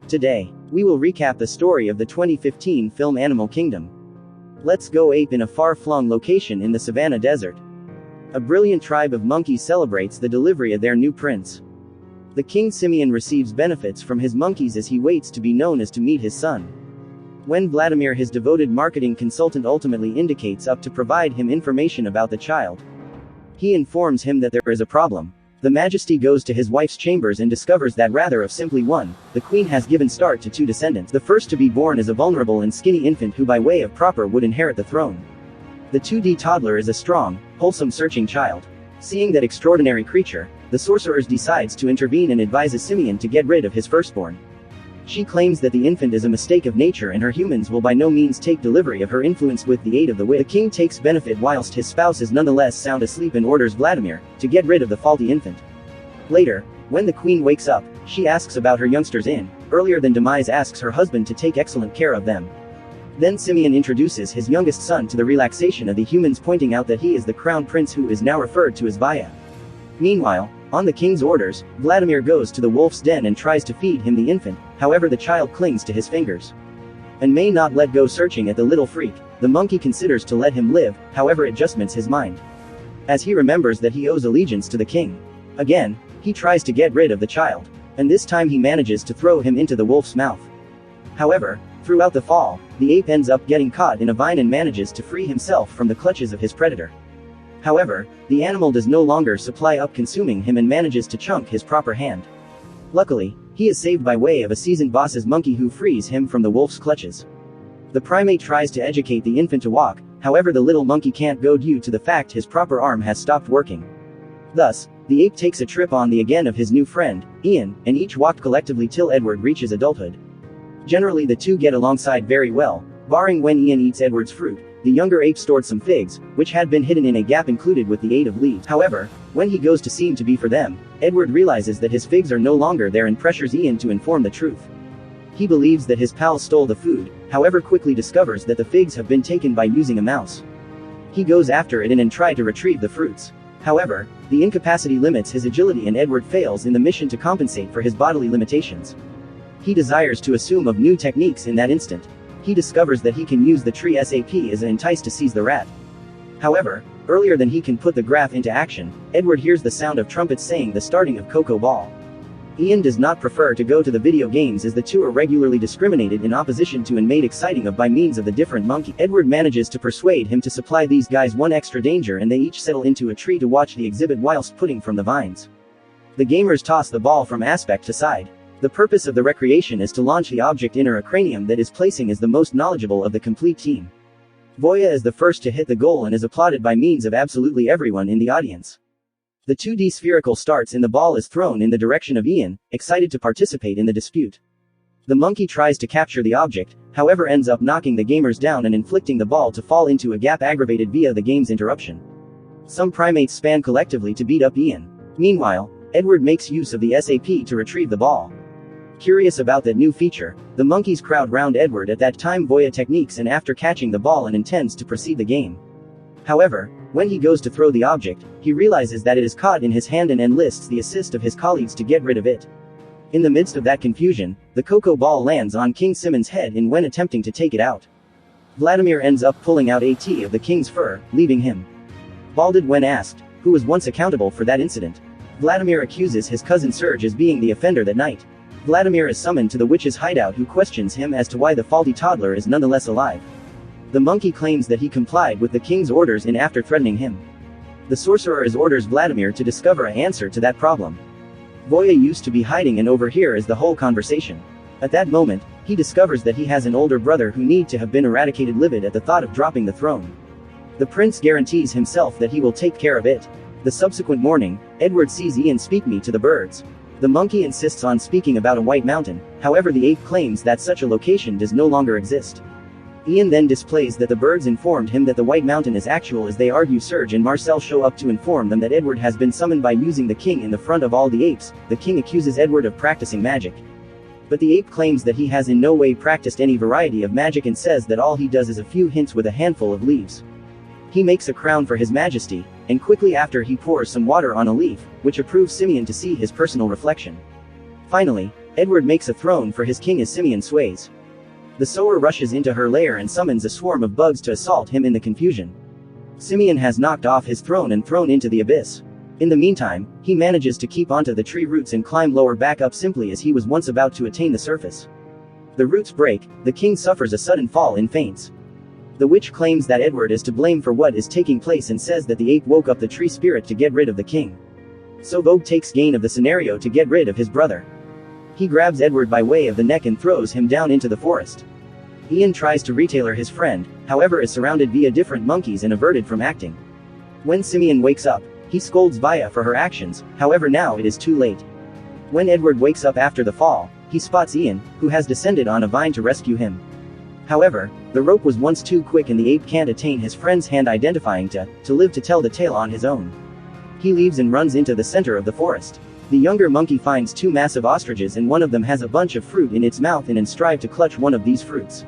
Today, we will recap the story of the 2015 film Animal Kingdom. Let's go ape in a far-flung location in the Savannah Desert. A brilliant tribe of monkeys celebrates the delivery of their new prince. The King Simeon receives benefits from his monkeys as he waits to be known as to meet his son. When Vladimir, his devoted marketing consultant, ultimately indicates up to provide him information about the child, he informs him that there is a problem. The Majesty goes to his wife's chambers and discovers that rather of simply one, the Queen has given start to two descendants. The first to be born is a vulnerable and skinny infant who by way of proper would inherit the throne. The 2D toddler is a strong, wholesome searching child. Seeing that extraordinary creature, the sorceress decides to intervene and advises Simeon to get rid of his firstborn. She claims that the infant is a mistake of nature and her humans will by no means take delivery of her influence with the aid of the witch. The king takes benefit whilst his spouse is nonetheless sound asleep and orders Vladimir to get rid of the faulty infant. Later, when the queen wakes up, she asks about her youngsters in. Earlier than demise asks her husband to take excellent care of them. Then Simeon introduces his youngest son to the relaxation of the humans, pointing out that he is the crown prince who is now referred to as Vaya. Meanwhile, on the king's orders, Vladimir goes to the wolf's den and tries to feed him the infant, however the child clings to his fingers and may not let go. Searching at the little freak, the monkey considers to let him live, however it adjustments his mind, as he remembers that he owes allegiance to the king. Again, he tries to get rid of the child, and this time he manages to throw him into the wolf's mouth. However, throughout the fall, the ape ends up getting caught in a vine and manages to free himself from the clutches of his predator. However, the animal does no longer supply up, consuming him, and manages to chunk his proper hand. Luckily, he is saved by way of a seasoned boss's monkey who frees him from the wolf's clutches. The primate tries to educate the infant to walk, however the little monkey can't go due to the fact his proper arm has stopped working. Thus, the ape takes a trip on the again of his new friend, Ian, and each walked collectively till Edward reaches adulthood. Generally the two get alongside very well, barring when Ian eats Edward's fruit. The younger ape stored some figs, which had been hidden in a gap included with the aid of leaves. However, when he goes to seem to be for them, Edward realizes that his figs are no longer there and pressures Ian to inform the truth. He believes that his pal stole the food, however quickly discovers that the figs have been taken by using a mouse. He goes after it and tries to retrieve the fruits. However, the incapacity limits his agility and Edward fails in the mission to compensate for his bodily limitations. He desires to assume of new techniques in that instant. He discovers that he can use the tree sap as an entice to seize the rat. However, earlier than he can put the graph into action, Edward hears the sound of trumpets saying the starting of Cocoa Ball. Ian does not prefer to go to the video games as the two are regularly discriminated in opposition to and made exciting of by means of the different monkey. Edward manages to persuade him to supply these guys one extra danger and they each settle into a tree to watch the exhibit whilst putting from the vines. The gamers toss the ball from aspect to side. The purpose of the recreation is to launch the object in a cranium that is placing as the most knowledgeable of the complete team. Voya is the first to hit the goal and is applauded by means of absolutely everyone in the audience. The 2D spherical starts and the ball is thrown in the direction of Ian, excited to participate in the dispute. The monkey tries to capture the object, however ends up knocking the gamers down and inflicting the ball to fall into a gap aggravated via the game's interruption. Some primates span collectively to beat up Ian. Meanwhile, Edward makes use of the SAP to retrieve the ball. Curious about that new feature, the monkeys crowd round Edward at that time Voya techniques and after catching the ball and intends to proceed the game. However, when he goes to throw the object, he realizes that it is caught in his hand and enlists the assist of his colleagues to get rid of it. In the midst of that confusion, the cocoa ball lands on King Simon's head and when attempting to take it out, Vladimir ends up pulling out AT of the king's fur, leaving him balded. When asked who was once accountable for that incident, Vladimir accuses his cousin Serge as being the offender that night. Vladimir is summoned to the witch's hideout who questions him as to why the faulty toddler is nonetheless alive. The monkey claims that he complied with the king's orders in after threatening him. The sorcerer orders Vladimir to discover an answer to that problem. Voya used to be hiding and overhears the whole conversation. At that moment, he discovers that he has an older brother who need to have been eradicated, livid at the thought of dropping the throne. The prince guarantees himself that he will take care of it. The subsequent morning, Edward sees Ian speak me to the birds. The monkey insists on speaking about a white mountain, however the ape claims that such a location does no longer exist. Ian then displays that the birds informed him that the white mountain is actual as they argue. Serge and Marcel show up to inform them that Edward has been summoned by using the king in the front of all the apes. The king accuses Edward of practicing magic. But the ape claims that he has in no way practiced any variety of magic and says that all he does is a few hints with a handful of leaves. He makes a crown for his majesty, and quickly after he pours some water on a leaf, which approves Simeon to see his personal reflection. Finally, Edward makes a throne for his king as Simeon sways. The sower rushes into her lair and summons a swarm of bugs to assault him in the confusion. Simeon has knocked off his throne and thrown into the abyss. In the meantime, he manages to keep onto the tree roots and climb lower back up simply as he was once about to attain the surface. The roots break, the king suffers a sudden fall and faints. The witch claims that Edward is to blame for what is taking place and says that the ape woke up the tree spirit to get rid of the king. So Vogue takes gain of the scenario to get rid of his brother. He grabs Edward by way of the neck and throws him down into the forest. Ian tries to retailer his friend, however is surrounded via different monkeys and averted from acting. When Simeon wakes up, he scolds Via for her actions, however now it is too late. When Edward wakes up after the fall, he spots Ian, who has descended on a vine to rescue him. However, the rope was once too quick and the ape can't attain his friend's hand identifying to live to tell the tale on his own. He leaves and runs into the center of the forest. The younger monkey finds two massive ostriches and one of them has a bunch of fruit in its mouth and strive to clutch one of these fruits.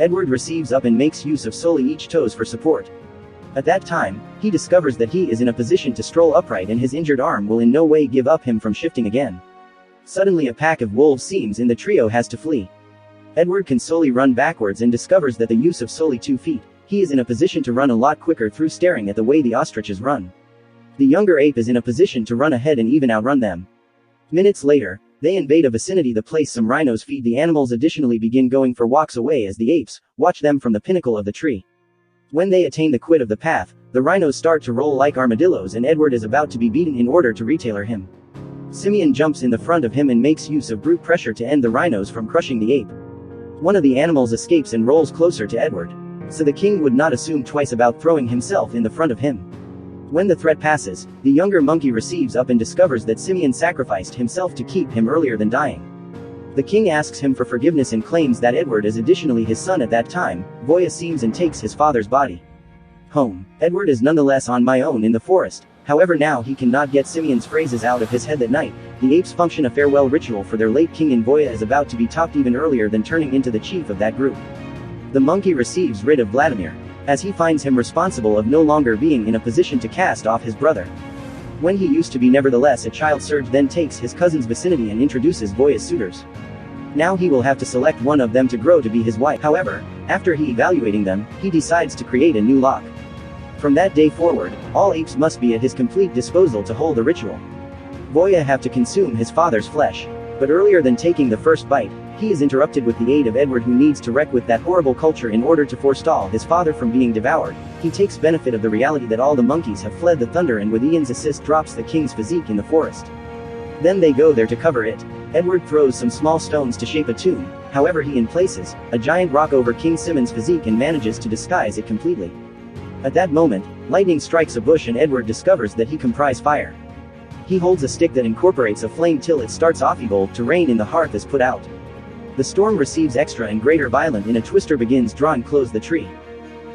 Edward receives up and makes use of solely each toes for support. At that time, he discovers that he is in a position to stroll upright and his injured arm will in no way give up him from shifting again. Suddenly a pack of wolves seems in the trio has to flee. Edward can solely run backwards and discovers that the use of solely 2 feet, he is in a position to run a lot quicker through staring at the way the ostriches run. The younger ape is in a position to run ahead and even outrun them. Minutes later, they invade a vicinity the place some rhinos feed the animals additionally begin going for walks away as the apes watch them from the pinnacle of the tree. When they attain the quid of the path, the rhinos start to roll like armadillos and Edward is about to be beaten in order to retailer him. Simeon jumps in the front of him and makes use of brute pressure to end the rhinos from crushing the ape. One of the animals escapes and rolls closer to Edward. So the king would not assume twice about throwing himself in the front of him. When the threat passes, the younger monkey receives up and discovers that Simeon sacrificed himself to keep him earlier than dying. The king asks him for forgiveness and claims that Edward is additionally his son at that time. Voya seems and takes his father's body home. Edward is nonetheless on my own in the forest, however now he cannot get Simeon's phrases out of his head that night. The apes function a farewell ritual for their late king and Voya is about to be topped even earlier than turning into the chief of that group. The monkey receives rid of Vladimir, as he finds him responsible of no longer being in a position to cast off his brother. When he used to be nevertheless a child, Serge then takes his cousin's vicinity and introduces Voya's suitors. Now he will have to select one of them to grow to be his wife. However, after he evaluating them, he decides to create a new lock. From that day forward, all apes must be at his complete disposal to hold the ritual. Voya have to consume his father's flesh. But earlier than taking the first bite, he is interrupted with the aid of Edward who needs to wreck with that horrible culture in order to forestall his father from being devoured. He takes benefit of the reality that all the monkeys have fled the thunder and with Ian's assist drops the king's physique in the forest. Then they go there to cover it. Edward throws some small stones to shape a tomb, however he places a giant rock over King Simon's physique and manages to disguise it completely. At that moment, lightning strikes a bush and Edward discovers that he comprise fire. He holds a stick that incorporates a flame till it starts off evil to rain in the hearth is put out. The storm receives extra and greater violence in a twister begins drawing close the tree.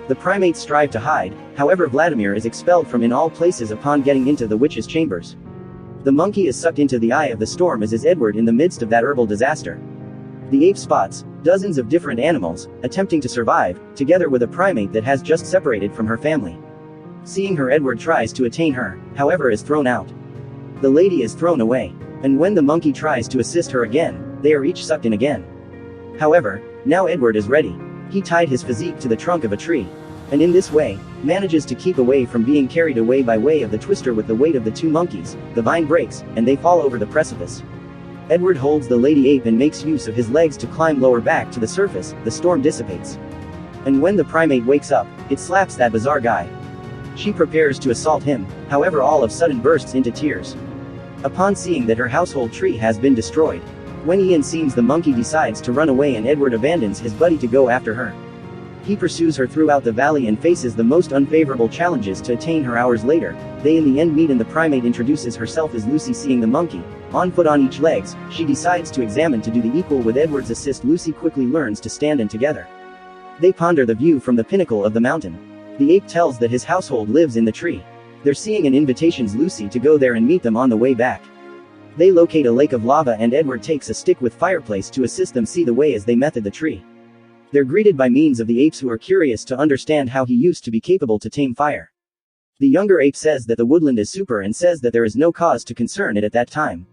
The primates strive to hide, however Vladimir is expelled from in all places upon getting into the witch's chambers. The monkey is sucked into the eye of the storm as is Edward in the midst of that herbal disaster. The ape spots dozens of different animals attempting to survive, together with a primate that has just separated from her family. Seeing her, Edward tries to attain her, however is thrown out. The lady is thrown away, and when the monkey tries to assist her again, they are each sucked in again. However, now Edward is ready. He tied his physique to the trunk of a tree, and in this way, manages to keep away from being carried away by way of the twister with the weight of the two monkeys. The vine breaks, and they fall over the precipice. Edward holds the lady ape and makes use of his legs to climb lower back to the surface. The storm dissipates. And when the primate wakes up, it slaps that bizarre guy. She prepares to assault him, however all of a sudden bursts into tears upon seeing that her household tree has been destroyed. When Ian sees the monkey decides to run away and Edward abandons his buddy to go after her. He pursues her throughout the valley and faces the most unfavorable challenges to attain her. Hours later, they in the end meet and the primate introduces herself as Lucy. Seeing the monkey on foot on each legs, she decides to examine to do the equal with Edward's assist. Lucy quickly learns to stand and together they ponder the view from the pinnacle of the mountain. The ape tells that his household lives in the tree. They're seeing an invitations Lucy to go there and meet them on the way back. They locate a lake of lava and Edward takes a stick with fireplace to assist them see the way as they method the tree. They're greeted by means of the apes who are curious to understand how he used to be capable to tame fire. The younger ape says that the woodland is super and says that there is no cause to concern it at that time.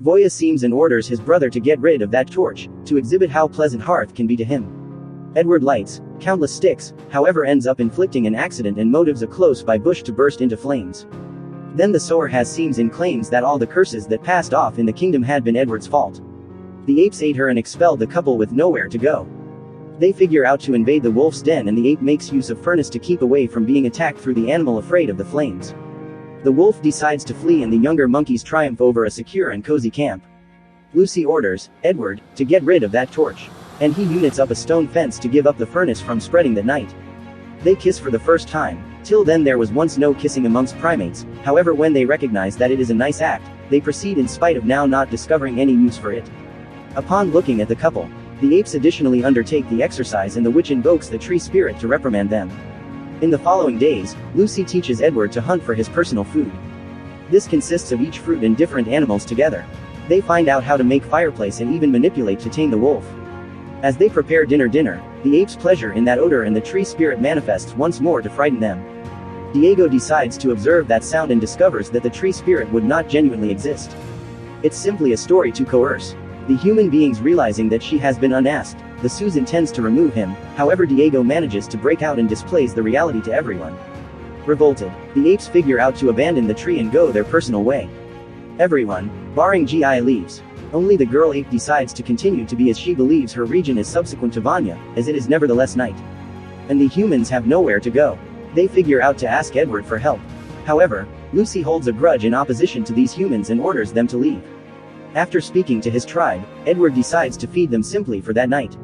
Voya seems and orders his brother to get rid of that torch, to exhibit how pleasant hearth can be to him. Edward lights countless sticks, however ends up inflicting an accident and motives a close-by bush to burst into flames. Then the sower has seems and claims that all the curses that passed off in the kingdom had been Edward's fault. The apes ate her and expelled the couple with nowhere to go. They figure out to invade the wolf's den, and the ape makes use of furnace to keep away from being attacked through the animal afraid of the flames. The wolf decides to flee and the younger monkeys triumph over a secure and cozy camp. Lucy orders Edward to get rid of that torch, and he units up a stone fence to give up the furnace from spreading that night. They kiss for the first time. Till then there was once no kissing amongst primates, however when they recognize that it is a nice act, they proceed in spite of now not discovering any use for it. Upon looking at the couple, the apes additionally undertake the exercise and the witch invokes the tree spirit to reprimand them. In the following days, Lucy teaches Edward to hunt for his personal food. This consists of each fruit and different animals together. They find out how to make fireplace and even manipulate to tame the wolf. As they prepare dinner, the apes' pleasure in that odor and the tree spirit manifests once more to frighten them. Diego decides to observe that sound and discovers that the tree spirit would not genuinely exist. It's simply a story to coerce the human beings, realizing that she has been unasked. The Sus intends to remove him, however Diego manages to break out and displays the reality to everyone. Revolted, the apes figure out to abandon the tree and go their personal way. Everyone, barring Gi, leaves. Only the girl ape decides to continue to be as she believes her region is subsequent to Vanya, as it is nevertheless night. And the humans have nowhere to go. They figure out to ask Edward for help. However, Lucy holds a grudge in opposition to these humans and orders them to leave. After speaking to his tribe, Edward decides to feed them simply for that night.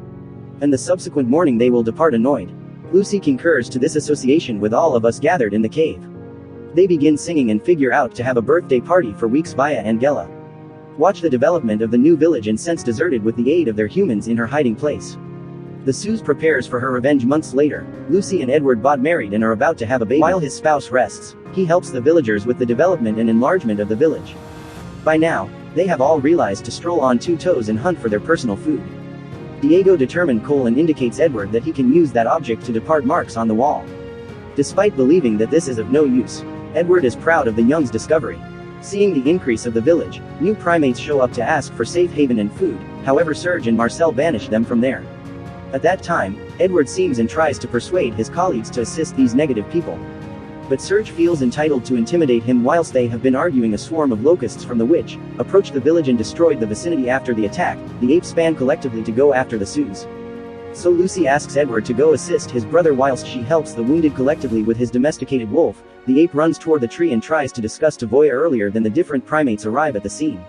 And the subsequent morning they will depart annoyed. Lucy concurs to this association with all of us gathered in the cave. They begin singing and figure out to have a birthday party for weeks via Angela. Watch the development of the new village and sense deserted with the aid of their humans in her hiding place. The Sus prepares for her revenge months later. Lucy and Edward bought married and are about to have a baby. While his spouse rests, he helps the villagers with the development and enlargement of the village. By now, they have all realized to stroll on two toes and hunt for their personal food. Diego determined Colin indicates Edward that he can use that object to depart marks on the wall. Despite believing that this is of no use, Edward is proud of the young's discovery. Seeing the increase of the village, new primates show up to ask for safe haven and food, however Serge and Marcel banish them from there. At that time, Edward seems and tries to persuade his colleagues to assist these negative people. But Serge feels entitled to intimidate him whilst they have been arguing. A swarm of locusts from the witch approached the village and destroyed the vicinity. After the attack, the apes span collectively to go after the Sus. So Lucy asks Edward to go assist his brother whilst she helps the wounded collectively with his domesticated wolf. The ape runs toward the tree and tries to discuss to Voya earlier than the different primates arrive at the scene.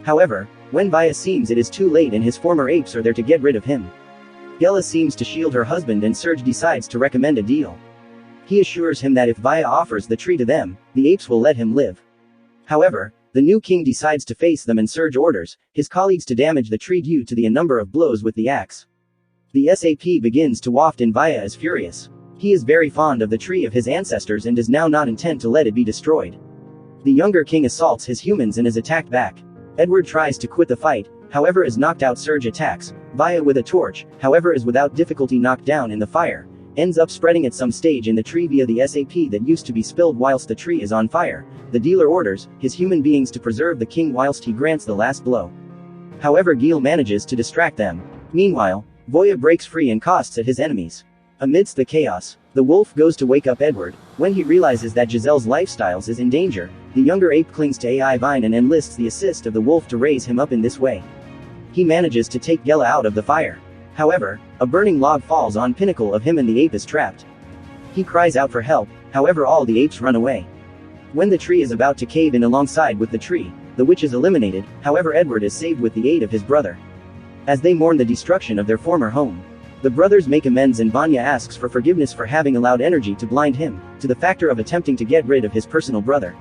However, when Voya seems it is too late and his former apes are there to get rid of him. Gela seems to shield her husband and Serge decides to recommend a deal. He assures him that if Voya offers the tree to them, the apes will let him live. However, the new king decides to face them and Serge orders his colleagues to damage the tree due to the number of blows with the axe. The SAP begins to waft and Voya is furious. He is very fond of the tree of his ancestors and does now not intend to let it be destroyed. The younger king assaults his humans and is attacked back. Edward tries to quit the fight, however is knocked out. Serge attacks Voya with a torch, however is without difficulty knocked down in the fire. Ends up spreading at some stage in the tree via the SAP that used to be spilled whilst the tree is on fire. The dealer orders his human beings to preserve the king whilst he grants the last blow. However Gil manages to distract them. Meanwhile, Voya breaks free and costs at his enemies. Amidst the chaos, the wolf goes to wake up Edward. When he realizes that Giselle's lifestyles is in danger, the younger ape clings to AI Vine and enlists the assist of the wolf to raise him up in this way. He manages to take Gela out of the fire. However, a burning log falls on pinnacle of him and the ape is trapped. He cries out for help, however all the apes run away. When the tree is about to cave in alongside with the tree, the witch is eliminated, however Edward is saved with the aid of his brother. As they mourn the destruction of their former home, the brothers make amends and Vanya asks for forgiveness for having allowed energy to blind him, to the factor of attempting to get rid of his personal brother.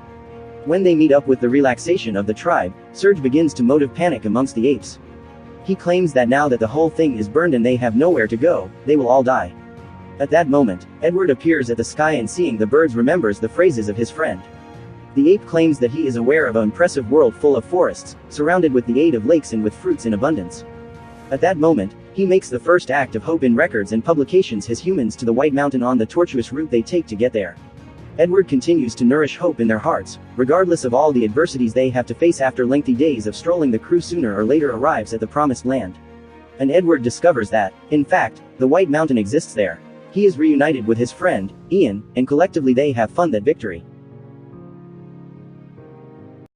When they meet up with the relaxation of the tribe, Serge begins to motive panic amongst the apes. He claims that now that the whole thing is burned and they have nowhere to go, they will all die. At that moment, Edward appears at the sky and seeing the birds remembers the phrases of his friend. The ape claims that he is aware of an impressive world full of forests, surrounded with the aid of lakes and with fruits in abundance. At that moment, he makes the first act of hope in records and publications his humans to the White Mountain on the tortuous route they take to get there. Edward continues to nourish hope in their hearts, regardless of all the adversities they have to face after lengthy days of strolling. The crew sooner or later arrives at the promised land. And Edward discovers that, in fact, the White Mountain exists there. He is reunited with his friend, Ian, and collectively they have fun that victory.